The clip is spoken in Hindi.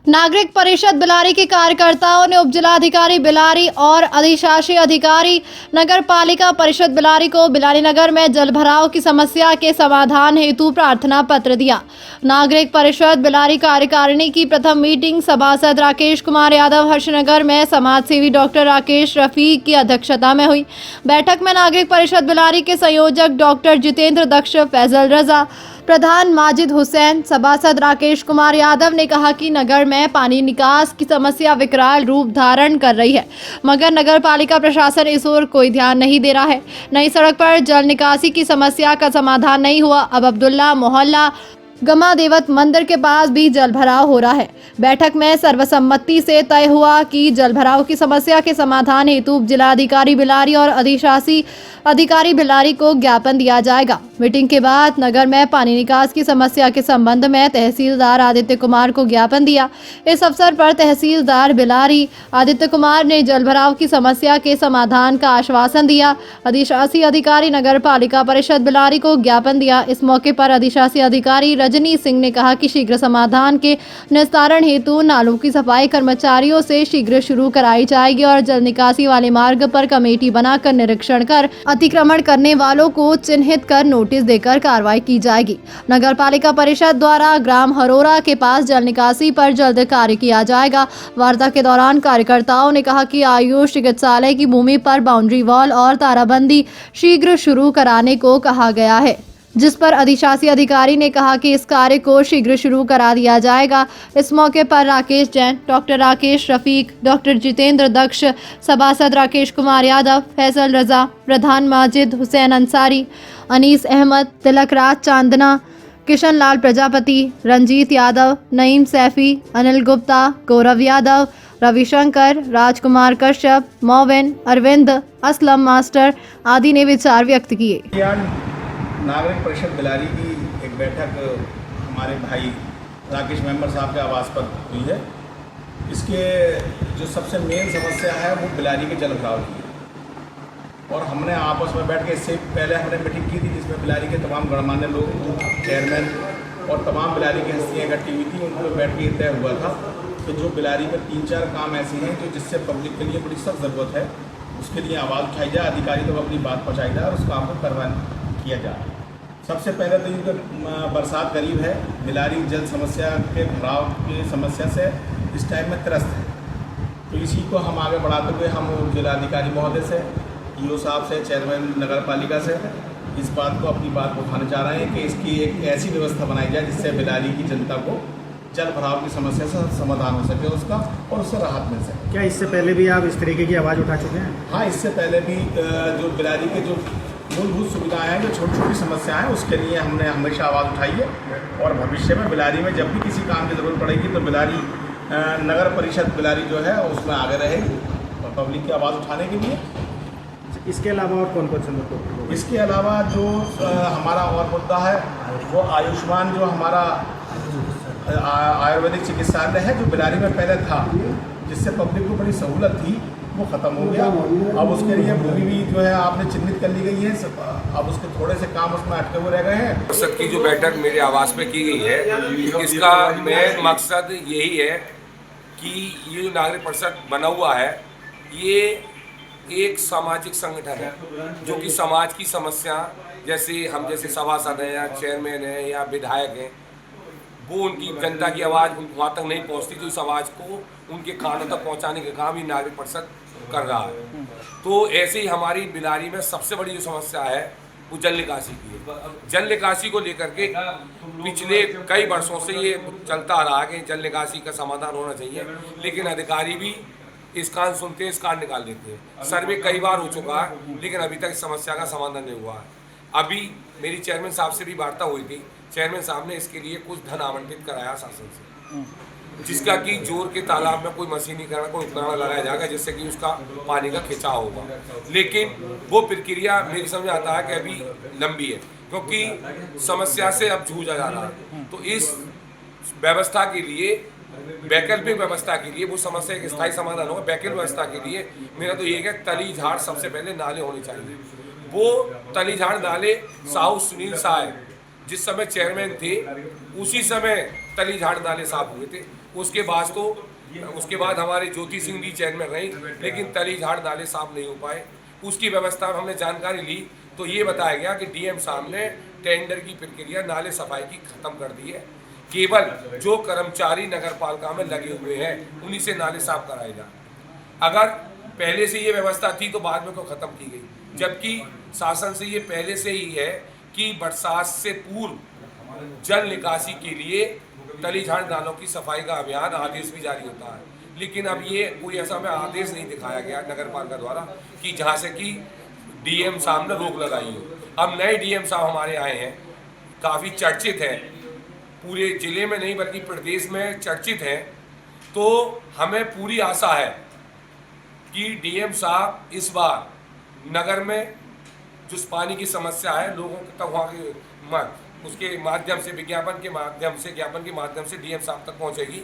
नागरिक परिषद बिलारी के कार्यकर्ताओं ने उपजिलाधिकारी बिलारी और अधिशासी अधिकारी नगर पालिका परिषद बिलारी को बिलारी नगर में जलभराव की समस्या के समाधान हेतु प्रार्थना पत्र दिया। नागरिक परिषद बिलारी कार्यकारिणी की प्रथम मीटिंग सभासद राकेश कुमार यादव हर्षनगर में समाजसेवी डॉक्टर राकेश रफीक की अध्यक्षता में हुई। बैठक में नागरिक परिषद बिलारी के संयोजक डॉक्टर जितेंद्र दक्ष, फैजल रजा, प्रधान माजिद हुसैन, सभासद राकेश कुमार यादव ने कहा कि नगर में पानी निकास की समस्या विकराल रूप धारण कर रही है, मगर नगर पालिका प्रशासन इस ओर कोई ध्यान नहीं दे रहा है। नई सड़क पर जल निकासी की समस्या का समाधान नहीं हुआ। अब अब्दुल्ला मोहल्ला गमादेवत मंदिर के पास भी जल भराव हो रहा है। बैठक में सर्वसम्मति से तय हुआ कि जल भराव की समस्या के समाधान हेतु जिलाधिकारी बिलारी और अधिशासी अधिकारी बिलारी को ज्ञापन दिया जाएगा। मीटिंग के बाद नगर में पानी निकास की समस्या के संबंध में तहसीलदार आदित्य कुमार को ज्ञापन दिया। इस अवसर पर तहसीलदार बिलारी आदित्य कुमार ने जल भराव की समस्या के समाधान का आश्वासन दिया। अधिशासी अधिकारी नगर पालिका परिषद बिलारी को ज्ञापन दिया। इस मौके पर अधिशासी अधिकारी रजनी सिंह ने कहा कि शीघ्र समाधान के निस्तारण हेतु नालों की सफाई कर्मचारियों से शीघ्र शुरू कराई जाएगी और जल निकासी वाले मार्ग पर कमेटी बनाकर निरीक्षण कर अतिक्रमण करने वालों को चिन्हित कर नोटिस देकर कार्रवाई की जाएगी। नगर पालिका परिषद द्वारा ग्राम हरोरा के पास जल निकासी पर जल्द कार्य किया जाएगा। वार्ता के दौरान कार्यकर्ताओं ने कहा कि आयुष चिकित्सालय की भूमि पर बाउंड्री वॉल और ताराबंदी शीघ्र शुरू कराने को कहा गया है, जिस पर अधिशासी अधिकारी ने कहा कि इस कार्य को शीघ्र शुरू करा दिया जाएगा। इस मौके पर राकेश जैन, डॉक्टर राकेश रफीक, डॉक्टर जितेंद्र दक्ष, सभासद राकेश कुमार यादव, फैसल रजा, प्रधान माजिद हुसैन अंसारी, अनीस अहमद, तिलक राज चांदना, किशन लाल प्रजापति, रंजीत यादव, नईम सैफी, अनिल गुप्ता, गौरव यादव, रविशंकर, राजकुमार कश्यप, मोविन, अरविंद, असलम मास्टर आदि ने विचार व्यक्त किए। नागरिक परिषद बिलारी की एक बैठक हमारे भाई राकेश मेंबर साहब के आवास पर हुई है। इसके जो सबसे मेन समस्या है वो बिलारी के जल भराव की है और हमने आपस में बैठ के इससे पहले हमने मीटिंग की थी जिसमें बिलारी के तमाम गणमान्य लोग, चेयरमैन और तमाम बिलारी की हस्तियाँ इकट्ठी हुई थी। उनको बैठ के तय हुआ था कि जो बिलारी में 3-4 काम ऐसे हैं जो जिससे पब्लिक के लिए बड़ी सख्त ज़रूरत है, उसके लिए आवाज़ उठाई जाए, अधिकारी तो अपनी बात पहुँचाई जाए और उस काम को करवा किया जाए। सबसे पहले तो इनका बरसात करीब है। बिलारी जल समस्या के भराव की समस्या से इस टाइम में त्रस्त है, तो इसी को हम आगे बढ़ाते हुए हम जिलाधिकारी महोदय से, ईओ साहब से, चेयरमैन नगर पालिका से इस बात को अपनी बात को उठाने जा रहे हैं कि इसकी एक ऐसी व्यवस्था बनाई जाए जिससे बिलारी की जनता को जल भराव की समस्या से समाधान हो सके उसका और उससे राहत मिल सके। क्या इससे पहले भी आप इस तरीके की आवाज़ उठा चुके हैं? हाँ, इससे पहले भी जो बिलारी के जो मूलभूत सुविधाएं हैं, जो छोटी छोटी समस्याएं हैं, उसके लिए हमने हमेशा आवाज़ उठाई है और भविष्य में बिलारी में जब भी किसी काम की ज़रूरत पड़ेगी तो बिलारी नगर परिषद बिलारी जो है उसमें आगे रहेगी और पब्लिक की आवाज़ उठाने के लिए। इसके अलावा और कौन कौन से मुद्दे? इसके अलावा जो हमारा और मुद्दा है वो आयुष्मान, जो हमारा आयुर्वेदिक चिकित्सालय है जो बिलारी में पहले था, जिससे पब्लिक को बड़ी सहूलत थी, वो ख़त्म हो गया। अब उसके लिए भूमि भी जो है आपने चिन्हित कर ली गई है, अब उसके थोड़े से काम उसमें अटके हुए रह गए हैं। परिषद की जो बैठक मेरे आवास में की गई है, इसका मेन मकसद यही है कि ये जो नागरिक परिषद बना हुआ है ये एक सामाजिक संगठन है जो कि समाज की समस्या, जैसे हम जैसे सभासद हैं या चेयरमैन हैं या विधायक हैं, वो उनकी जनता की आवाज़ वहाँ तक नहीं पहुँचती, तो इस आवाज़ को उनके कानों तक पहुँचाने का काम ही नागरिक परिषद कर रहा है। तो ऐसे ही हमारी बिलारी में सबसे बड़ी जो समस्या है वो जल निकासी की है। जल निकासी को लेकर के पिछले कई वर्षों से ये चलता आ रहा है कि जल निकासी का समाधान होना चाहिए, लेकिन अधिकारी भी इस कान सुनते हैं, इस कान निकाल देते हैं। सर्वे कई बार हो चुका है लेकिन अभी तक इस समस्या का समाधान नहीं हुआ है। अभी मेरी चेयरमैन साहब से भी वार्ता हुई थी, चेयरमैन साहब ने इसके लिए कुछ धन आवंटित कराया शासन से, जिसका कि जोर के तालाब में कोई मशीनीकरण, कोई उपकरण लगाया जाएगा जिससे कि उसका पानी का खिंचाव होगा। लेकिन वो प्रक्रिया मेरी समझ आता है कि अभी लंबी है, क्योंकि समस्या से अब जूझा जा रहा है। तो इस व्यवस्था के लिए, वैकल्पिक व्यवस्था के लिए, वो समस्या एक स्थायी समाधान होगा। वैकल्पिक व्यवस्था के लिए मेरा तो ये है तली झाड़ सबसे पहले नाले होने चाहिए। वो तली झाड़ नाले साहू सुनील साय जिस समय चेयरमैन थे उसी समय तली झाड़ नाले साफ हुए थे। उसके बाद हमारे ज्योति सिंह भी चेयरमैन रही, लेकिन तली झाड़ नाले साफ नहीं हो पाए। उसकी व्यवस्था हमने जानकारी ली तो ये बताया गया कि डीएम साहब ने टेंडर की प्रक्रिया नाले सफाई की खत्म कर दी है। केवल जो कर्मचारी नगर पालिका में लगे हुए हैं उन्हीं से नाले साफ कराए जाए। अगर पहले से ये व्यवस्था थी तो बाद में तो खत्म की गई, जबकि शासन से ये पहले से ही है कि बरसात से पूर्व जल निकासी के लिए तली झाड़ नालों की सफाई का अभियान आदेश भी जारी होता है। लेकिन अब ये कोई ऐसा में आदेश नहीं दिखाया गया नगर पालिका द्वारा कि जहाँ से कि डीएम साहब ने रोक लगाई हो। अब नए डीएम साहब हमारे आए हैं, काफ़ी चर्चित हैं, पूरे जिले में नहीं बल्कि प्रदेश में चर्चित हैं। तो हमें पूरी आशा है कि डीएम साहब इस बार नगर में जो पानी की समस्या है लोगों तक वहाँ के उसके माध्यम से ज्ञापन के माध्यम से डीएम साहब तक पहुँचेगी।